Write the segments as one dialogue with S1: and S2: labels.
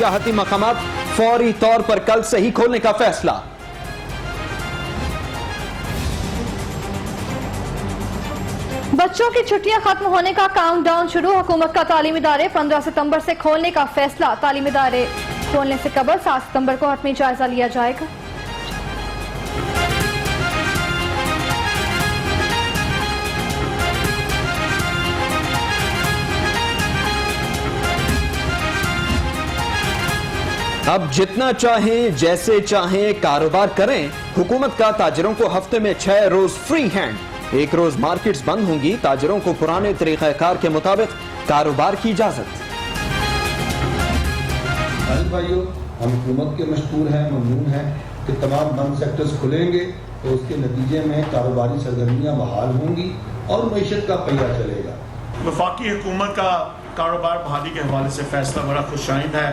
S1: सियाहती मकामात फौरी तौर पर कल से ही खोलने का फैसला।
S2: बच्चों की छुट्टियां खत्म होने का काउंटडाउन शुरू। हुकूमत का तालीमी इदारे 15 सितंबर से खोलने का फैसला। तालीमी इदारे खोलने से कबल 7 सितंबर को हतमी जायजा लिया जाएगा।
S1: अब जितना चाहें जैसे चाहें कारोबार करें। हुकूमत का ताजिरों को हफ्ते में 6 रोज फ्री हैंड। 1 रोज मार्केट्स बंद होंगी। ताजिरों को पुराने तरीक़ाकार के मुताबिक कारोबार की इजाजत।
S3: भाइयों, हम हुकूमत के मशहूर हैं, ममनून हैं कि तमाम बंद सेक्टर्स खुलेंगे तो उसके नतीजे में कारोबारी सरगर्मियां बहाल होंगी और मईशत का पहिया चलेगा।
S4: वफाकी हुकूमत का कारोबार बहाली के हवाले से फैसला बड़ा खुशाइंद है।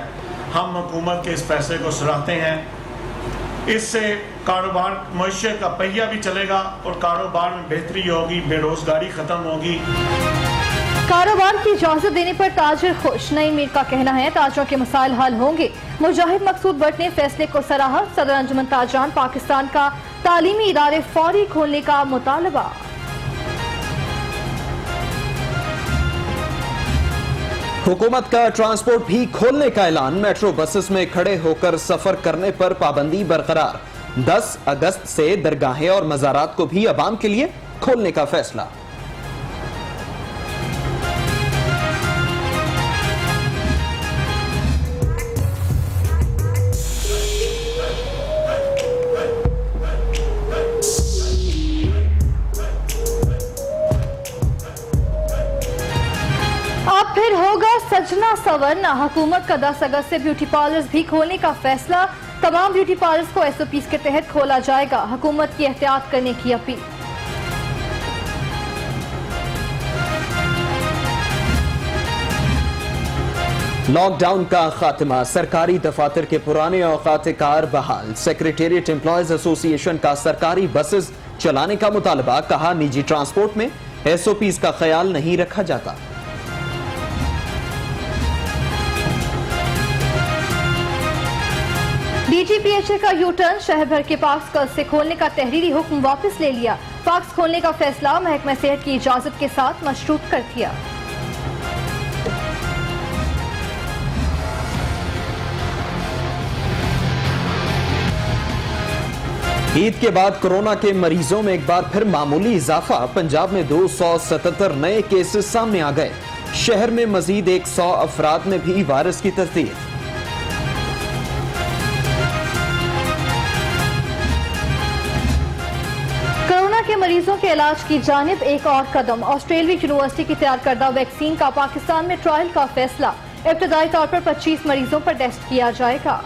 S4: हम हुकूमत के इस फैसले को सराहते हैं। इससे कारोबार मईशत का पहिया भी चलेगा और कारोबार में बेहतरी होगी, बेरोजगारी खत्म होगी।
S2: कारोबार की इजाजत देने पर ताजिर खुश। नईम मीर का कहना है ताजिरों के मसाइल हल होंगे। मुजाहिद मकसूद भट्ट ने फैसले को सराहा। सदर अंजुमन ताजरान पाकिस्तान का तालीमी इदारे फौरी खोलने का मुतालबा।
S1: हुकूमत का ट्रांसपोर्ट भी खोलने का ऐलान। मेट्रो बसेस में खड़े होकर सफर करने पर पाबंदी बरकरार। 10 अगस्त से दरगाहें और मज़ारात को भी अवाम के लिए खोलने का फैसला।
S2: अब फिर होगा सजना सवरना। हुकूमत का 10 अगस्त से ब्यूटी पार्लर्स भी खोलने का फैसला। तमाम ब्यूटी पार्लर्स को SOPs के तहत खोला जाएगा। हुकूमत की एहतियात करने की अपील।
S1: लॉकडाउन का खात्मा। सरकारी दफातर के पुराने औकात कार बहाल। सेक्रेटेरिएट एम्प्लॉयज एसोसिएशन का सरकारी बसेस चलाने का मुतालबा। कहा निजी ट्रांसपोर्ट में SOPs का ख्याल नहीं रखा जाता।
S2: DGPHA का यूटर्न। शहर भर के पार्क्स कल से खोलने का तहरीरी हुक्म वापस ले लिया। पार्क्स खोलने का फैसला महकमा सेहत की इजाजत के साथ मशरूत कर दिया।
S1: ईद के बाद कोरोना के मरीजों में एक बार फिर मामूली इजाफा। पंजाब में 277 नए केसेस सामने आ गए। शहर में मजीद 100 अफराद में भी वायरस की तस्दीक।
S2: के मरीजों के इलाज की जानिब एक और कदम। ऑस्ट्रेलिया यूनिवर्सिटी की तैयार करदा वैक्सीन का पाकिस्तान में ट्रायल का फैसला। इब्तदाई तौर पर 25 मरीजों पर टेस्ट किया जाएगा।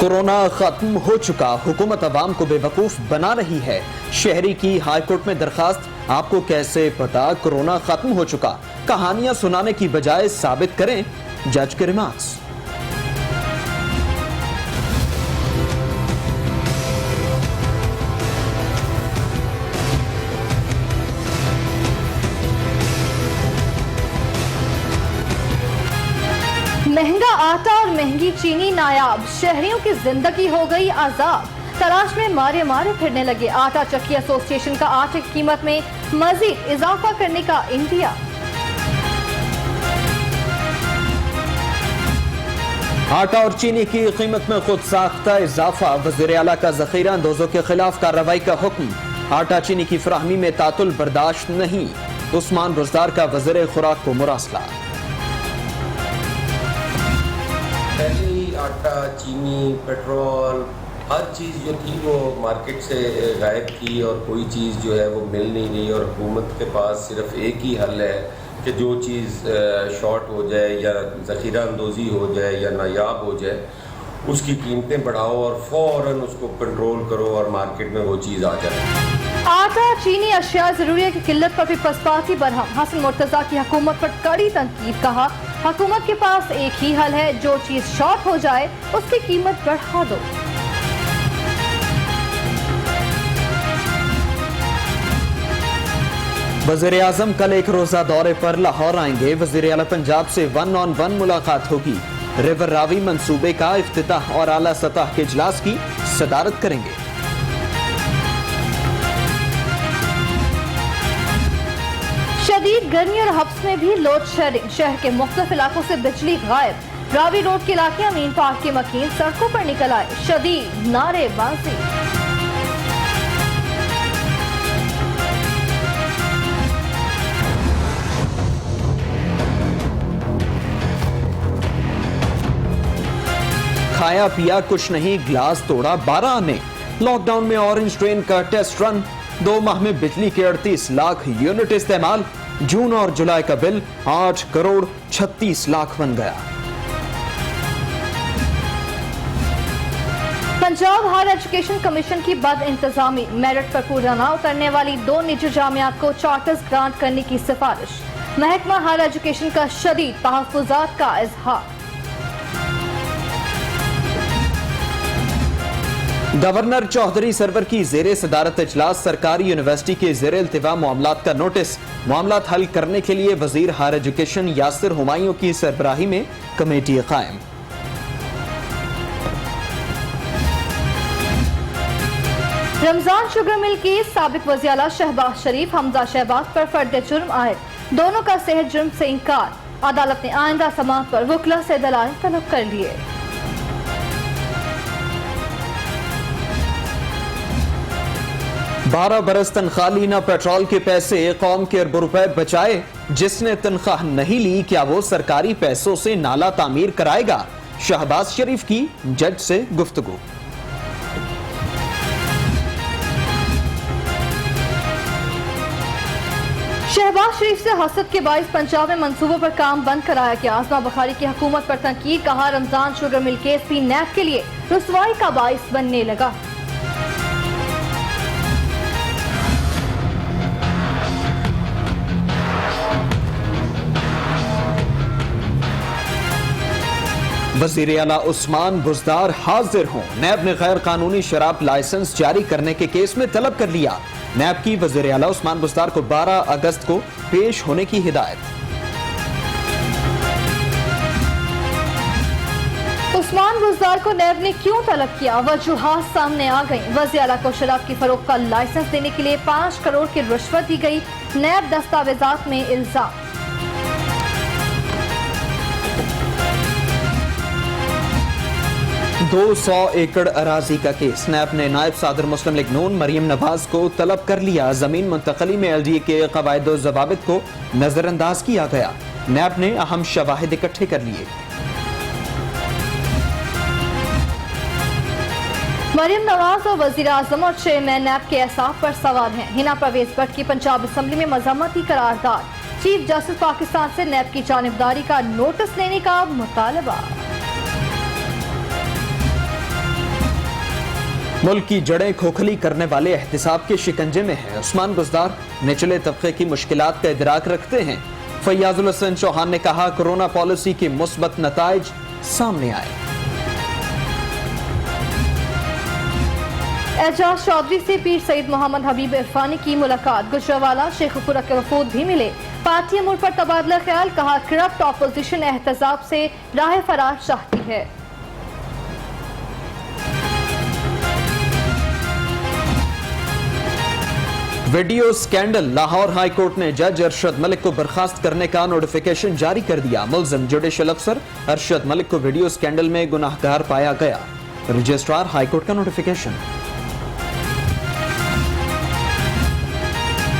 S1: कोरोना खत्म हो चुका। हुकूमत अवाम को बेवकूफ बना रही है। शहरी की हाईकोर्ट में दरखास्त। आपको कैसे पता कोरोना खत्म हो चुका? कहानियां सुनाने की बजाय साबित करें। जज के रिमार्क्स।
S2: महंगा आटा और महंगी चीनी नायाब। शहरियों की जिंदगी हो गई आजाद। तलाश में मारे मारे फिरने लगे। आटा चक्की एसोसिएशन का आटे की कीमत में मजीद इजाफा करने का इंदिया।
S1: आटा और चीनी की कीमत में खुद साख्ता इजाफा। वज़ीर आला का ज़ख़ीरा अंदोजों के खिलाफ कार्रवाई का हुक्म। आटा चीनी की फराहमी में तातुल बर्दाश्त नहीं। उस्मान रोजदार का वज़ीर खुराक को मुरासला।
S5: पहले ही आटा, चीनी, पेट्रोल, हर चीज़ जो थी वो मार्केट से गायब थी और कोई चीज़ जो है वो मिल नहीं रही। और हुकूमत के पास सिर्फ एक ही हल है कि जो चीज़ शॉर्ट हो जाए या ज़ख़ीरा अंदोज़ी हो जाए या नायाब हो जाए, उसकी कीमतें बढ़ाओ और फ़ौरन उसको कंट्रोल करो और मार्केट में वो चीज़ आ जाए।
S2: आटा, चीनी, अशिया ज़रूरिया की किल्लत पर भी पसपाती बरहम। हसन मुर्तज़ा की हुकूमत पर कड़ी तनकीद। कहा हुकूमत के पास एक ही हल है, जो चीज शॉर्ट हो जाए उसकी कीमत बढ़ा दो।
S1: वज़ीर-ए-आज़म कल एक रोजा दौरे पर लाहौर आएंगे। वज़ीर-ए-आला पंजाब से 1-on-1 मुलाकात होगी। रिवर रावी मंसूबे का इफ्तिताह और आला सतह के इजलास की सदारत करेंगे।
S2: शदीद गर्मी और हब्स में भी लोड शेडिंग, शहर के मुख्तलिफ इलाकों से बिजली गायब। रावी रोड के इलाके अमीन पार्क के मकीन सड़कों पर निकल आए, शदीद नारेबाजी।
S1: खाया पिया कुछ नहीं, ग्लास तोड़ा 12 ने। लॉकडाउन में ऑरेंज ट्रेन का टेस्ट रन, 2 माह में बिजली के 38 लाख यूनिट इस्तेमाल। जून और जुलाई का बिल 8 करोड़ 36 लाख बन गया।
S2: पंजाब हायर एजुकेशन कमीशन की बद इंतजामी, मेरिट पर पूरा न उतरने वाली 2 निजी जामियात को चार्टर्स ग्रांट करने की सिफारिश। महकमा हायर एजुकेशन का शदीद तहफ्फुजात का इजहार।
S1: गवर्नर चौधरी सरवर की जेरे सदारत इजलास, सरकारी यूनिवर्सिटी के जेर इल्तिवा मामलात का नोटिस। मामलात हल करने के लिए वजीर हायर एजुकेशन यासिर हुमायूं की सरबराही में कमेटी कायम।
S2: रमजान शुगर मिल केस, साबिक वज़ीर-ए-आला शहबाज शरीफ हमजा शहबाज पर फर्द जुर्म आए, दोनों का सेहत जुर्म से इनकार। अदालत ने आइंदा समाअत पर वकला से दलाइल तलब कर लिए।
S1: 12 बरस तनख्वाह ली, ना पेट्रोल के पैसे, कौम के अरबों रुपए बचाए। जिसने तनख्वाह नहीं ली, क्या वो सरकारी पैसों से नाला तामीर कराएगा? शहबाज शरीफ की जज से गुफ्तगू।
S2: शहबाज शरीफ से हसद के बाइस पंजाब में मंसूबों पर काम बंद कराया गया। आजमा बुखारी की हुकूमत पर तनकीद, कहा रमजान शुगर मिल केस भी नैब के लिए रुसवाई का बाइस बनने लगा।
S1: वज़ीर-ए-आला उस्मान बुज़दार हाजिर हों। नैब ने गैर कानूनी शराब लाइसेंस जारी करने के केस में तलब कर लिया। नैब की वज़ीर-ए-आला उस्मान बुज़दार को 12 अगस्त को पेश होने की हिदायत।
S2: उस्मान बुज़दार को नैब ने क्यों तलब किया? वजूहात सामने आ गई। वज़ीर-ए-आला को शराब की फरोख्त का लाइसेंस देने के लिए 5 करोड़ की रिश्वत दी गई। नैब दस्तावेजात में इल्जाम।
S1: दो 100 एकड़ अराजी का केस, नैब ने नायब सदर मुस्लिम लीग नून मरियम नवाज को तलब कर लिया। जमीन मुंतकली में एलडीए के कवायद और ज़वाबित को नजरअंदाज किया गया। नैब ने अहम शवाहिद इकट्ठे कर लिए।
S2: मरियम नवाज और वजीर आजम और चेयरमैन नैब के एहसास पर सवाल हैं। हिना परवेज भट्ट की पंजाब असम्बली में मजम्मती करारदाद। चीफ जस्टिस पाकिस्तान से नैब की जानिबदारी का नोटिस लेने का मुतालबा।
S1: मुल्क की जड़ें खोखली करने वाले एहतिसाब के शिकंजे में है। उस्मान बुज़दार निचले तबके की मुश्किलात का इदराक रखते हैं। फैयाजुल हसन चौहान ने कहा, कोरोना पॉलिसी के मुस्बत नताइज सामने आए।
S2: एजाज चौधरी से पीर सईद मोहम्मद हबीब इरफानी की मुलाकात। गुजरावाला शेखपुरा के वफूद भी मिले। पार्टी अमूर पर तबादला ख्याल, कहा करप्ट ऑपोजिशन एहतसाब से राह फरार चाहती है।
S1: Video scandal, Lahore high court ने जज अरशद मलिक को बर्खास्त करने का नोटिफिकेशन जारी कर दिया। मुल्ज़िम जुडिशल अफसर अरशद मलिक को वीडियो स्कैंडल में गुनाहगार पाया गया। रजिस्ट्रार हाई कोर्ट का नोटिफिकेशन।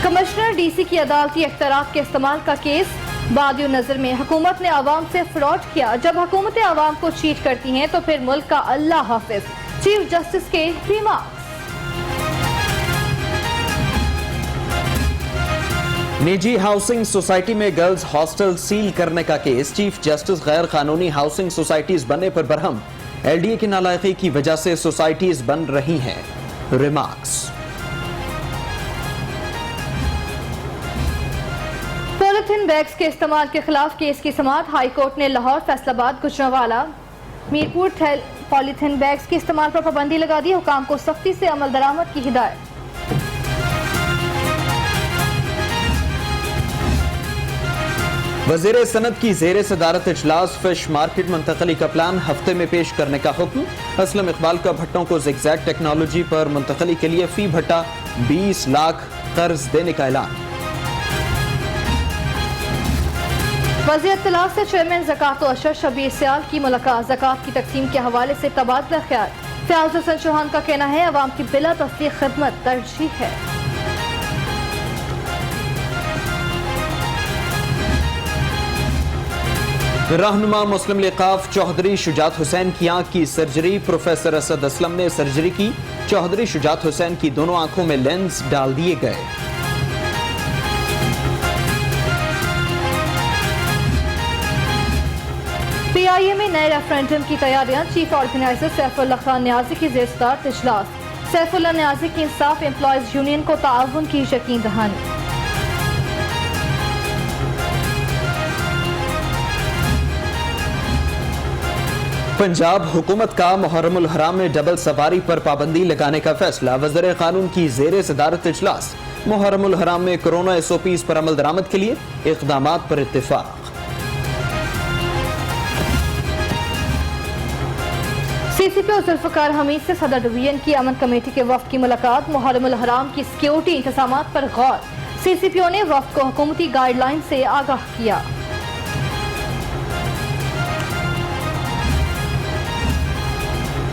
S2: कमिश्नर डीसी की अदालती इख्तियारात के इस्तेमाल का केस। बादियो नजर में हुकूमत ने आवाम से फ्रॉड किया। जब हुकूमतें आवाम को चीट करती हैं तो फिर मुल्क का अल्लाह हाफिज। चीफ जस्टिस के रिमार्क्स।
S1: निजी हाउसिंग सोसाइटी में गर्ल्स हॉस्टल सील करने का केस। चीफ जस्टिस गैर कानूनी हाउसिंग सोसाइटीज बनने पर बरहम। एलडीए की नालायकी की वजह से सोसाइटीज बन रही हैं। रिमार्क्स।
S2: पॉलीथीन बैग्स के इस्तेमाल के खिलाफ केस की समाअत। हाई कोर्ट ने लाहौर, फैसलाबाद, गुजरांवाला, मीरपुर पॉलीथीन बैग्स के इस्तेमाल पर पाबंदी लगा दी। हुकाम को सख्ती से अमल दरामद की हिदायत।
S1: वज़ीर सनत की ज़ेरे सदारत इजलास फिश मार्केट मुंतकली का प्लान हफ्ते में पेश करने का हुक्म। असलम इकबाल का भट्टों को ज़िगज़ैग टेक्नोलॉजी पर मुंतकली के लिए फी भट्टा 20 लाख कर्ज देने का ऐलान।
S2: वज़ीर इत्तलात से चेयरमैन ज़कात व अशर शबीर सियाल की मुलाकात। ज़कात की तकसीम के हवाले से तबादला ख्याल। फयाज हसन चौहान का कहना है अवाम की बिला तफरीक खिदमत तरजीह है।
S1: रहनुमा मुस्लिम लीग क़ाफ चौधरी शुजात हुसैन की आंख की सर्जरी। प्रोफेसर असद असलम ने सर्जरी की। चौधरी शुजात हुसैन की दोनों आंखों में लेंस डाल दिए गए।
S2: PIA में नए रेफरेंडम की तैयारियां। चीफ ऑर्गेनाइजर सैफुल्लाह खान न्याजी की ज़ेर-ए-सदारत इजलास। सैफुल्लाह न्याजी की इंसाफ एम्प्लॉयज यूनियन को ताउन की यकीन दहानी।
S1: पंजाब हुकूमत का मुहर्रमुल हराम में डबल सवारी पर पाबंदी लगाने का फैसला। वज़ीर कानून की ज़ेरे सदारत इजलास। मुहर्रमुल हराम में कोरोना SOPs पर अमल दरामद के लिए इक़दामात पर इत्तिफाक।
S2: CCPO जुल्फ़िकार हमीद से सदर डिवीजन की अमन कमेटी के वफ़द की मुलाकात। मुहर्रमुल हराम की सिक्योरिटी इंतज़ामात पर गौर। CCPO ने वफ़द को हुकूमती गाइडलाइन से आगाह किया।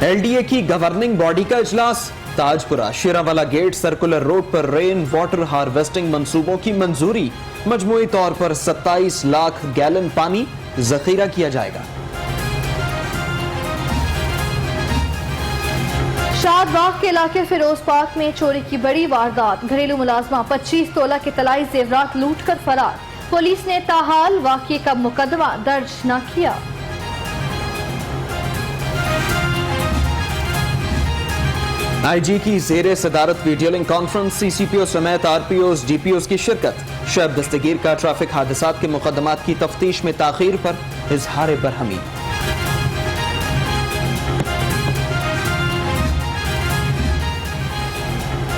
S1: LDA की गवर्निंग बॉडी का इजलास। Tajpura Sherawala gate circular road पर रेन वाटर हार्वेस्टिंग मंसूबों की मंजूरी। मजमूई तौर पर 27 लाख गैलन पानी जखीरा किया जाएगा।
S2: शादबाग के इलाके फिरोज पार्क में चोरी की बड़ी वारदात। घरेलू मुलाजमा 25 तोला के तलाई जेवरात लूट कर फरार। पुलिस ने ताहाल वाक़ये का मुकदमा दर्ज न किया।
S1: IG की ज़ेरे सदारत वीडियो लिंक कॉन्फ्रेंस। CCPO समेत RPOs DPOs की शिरकत। शब दस्तगीर का ट्रैफिक हादसात के मुकदमात की तफ्तीश में ताखीर पर इजहार बरहमी।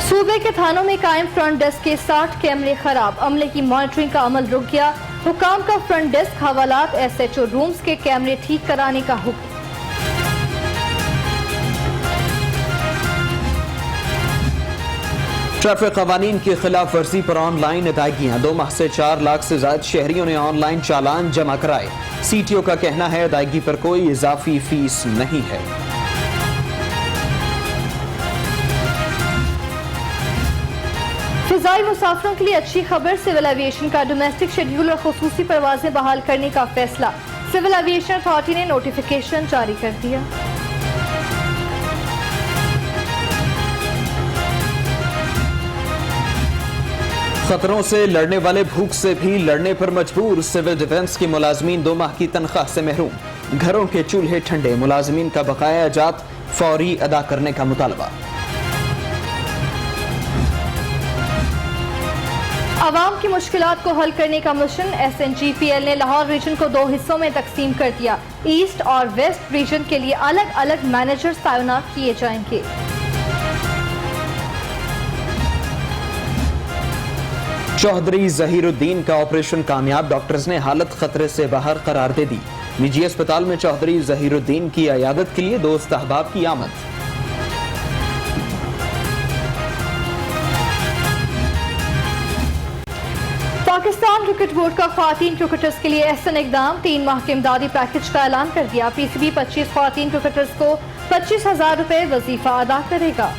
S2: सूबे के थानों में कायम फ्रंट डेस्क के 60 कैमरे खराब। अमले की मॉनिटरिंग का अमल रुक गया। हुकाम का फ्रंट डेस्क हवालात SHO रूम्स के कैमरे ठीक कराने का हुक्म।
S1: ट्रैफिक कवानीन की खिलाफ वर्जी पर ऑनलाइन अदायगियां। 2 माह से 4 लाख से ज्यादा शहरियों ने ऑनलाइन चालान जमा कराए। CTO का कहना है अदायगी पर कोई इजाफी फीस नहीं है।
S2: फिजाई मुसाफिरों के लिए अच्छी खबर। सिविल एविएशन का डोमेस्टिक शेड्यूल और खुसूसी परवाजें बहाल करने का फैसला। सिविल एविएशन अथॉरिटी ने नोटिफिकेशन जारी कर दिया।
S1: खतरों से लड़ने वाले भूख से भी लड़ने पर मजबूर। सिविल डिफेंस के मुलाजमीन 2 माह की तनख्वाह से महरूम। घरों के चूल्हे ठंडे। मुलाजमीन का बकाया जात फौरी अदा करने का मुतालबा।
S2: आवाम की मुश्किलात को हल करने का मिशन। SNGPL ने लाहौर रीजन को 2 हिस्सों में तकसीम कर दिया। ईस्ट और वेस्ट रीजन के लिए अलग अलग मैनेजर्स तैनात किए जाएंगे।
S1: चौधरी जहीरुद्दीन का ऑपरेशन कामयाब। डॉक्टर्स ने हालत खतरे से बाहर करार दे दी। निजी अस्पताल में चौधरी जहीरुद्दीन की अयादत के लिए दोस्त अहबाब की आमद।
S2: पाकिस्तान क्रिकेट बोर्ड का ख्वातीन क्रिकेटर्स के लिए एहसन इकदाम। 3 माह के इमदादी पैकेज का ऐलान कर दिया। PCB 25 ख्वातीन क्रिकेटर्स को 25,000 रुपए वजीफा अदा करेगा।